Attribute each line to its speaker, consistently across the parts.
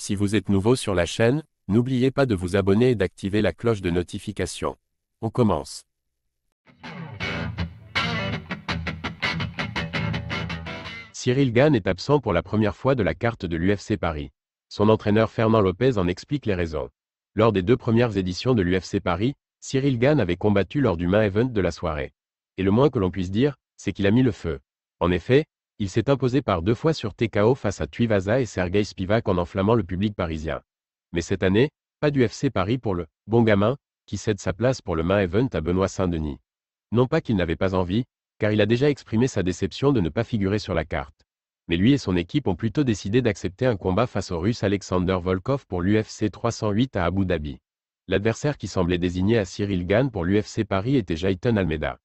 Speaker 1: Si vous êtes nouveau sur la chaîne, n'oubliez pas de vous abonner et d'activer la cloche de notification. On commence. Cyril Gane est absent pour la première fois de la carte de l'UFC Paris. Son entraîneur Fernand Lopez en explique les raisons. Lors des 2 premières éditions de l'UFC Paris, Cyril Gane avait combattu lors du main event de la soirée. Et le moins que l'on puisse dire, c'est qu'il a mis le feu. En effet, il s'est imposé par 2 fois sur TKO face à Tuivasa et Sergueï Spivak en enflammant le public parisien. Mais cette année, pas d'UFC Paris pour le « bon gamin » qui cède sa place pour le main event à Benoît Saint-Denis. Non pas qu'il n'avait pas envie, car il a déjà exprimé sa déception de ne pas figurer sur la carte. Mais lui et son équipe ont plutôt décidé d'accepter un combat face au Russe Alexander Volkov pour l'UFC 308 à Abu Dhabi. L'adversaire qui semblait désigné à Cyril Gane pour l'UFC Paris était Jailton Almeida.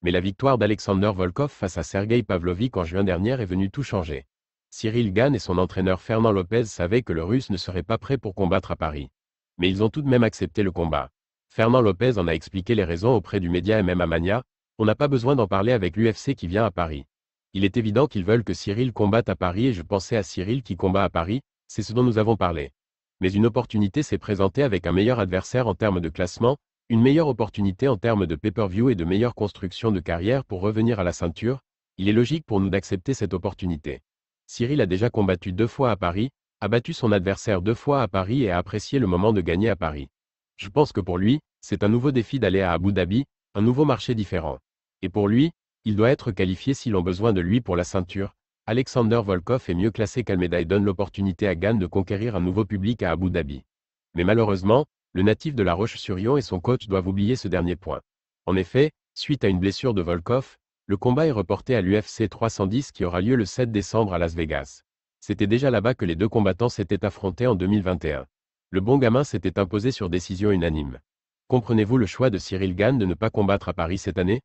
Speaker 1: Mais la victoire d'Alexander Volkov face à Sergueï Pavlovich en juin dernier est venue tout changer. Cyril Gane et son entraîneur Fernand Lopez savaient que le Russe ne serait pas prêt pour combattre à Paris. Mais ils ont tout de même accepté le combat. Fernand Lopez en a expliqué les raisons auprès du média MMA Mania. On n'a pas besoin d'en parler avec l'UFC qui vient à Paris. Il est évident qu'ils veulent que Cyril combatte à Paris et je pensais à Cyril qui combat à Paris, c'est ce dont nous avons parlé. Mais une opportunité s'est présentée avec un meilleur adversaire en termes de classement, une meilleure opportunité en termes de pay-per-view et de meilleure construction de carrière pour revenir à la ceinture. Il est logique pour nous d'accepter cette opportunité. Cyril a déjà combattu 2 fois à Paris, a battu son adversaire 2 fois à Paris et a apprécié le moment de gagner à Paris. Je pense que pour lui, c'est un nouveau défi d'aller à Abu Dhabi, un nouveau marché différent. Et pour lui, il doit être qualifié s'ils ont besoin de lui pour la ceinture. Alexander Volkov est mieux classé qu'Almeida et donne l'opportunité à Gane de conquérir un nouveau public à Abu Dhabi. Mais malheureusement, le natif de La Roche-sur-Yon et son coach doivent oublier ce dernier point. En effet, suite à une blessure de Volkov, le combat est reporté à l'UFC 310 qui aura lieu le 7 décembre à Las Vegas. C'était déjà là-bas que les 2 combattants s'étaient affrontés en 2021. Le bon gamin s'était imposé sur décision unanime. Comprenez-vous le choix de Cyril Gane de ne pas combattre à Paris cette année ?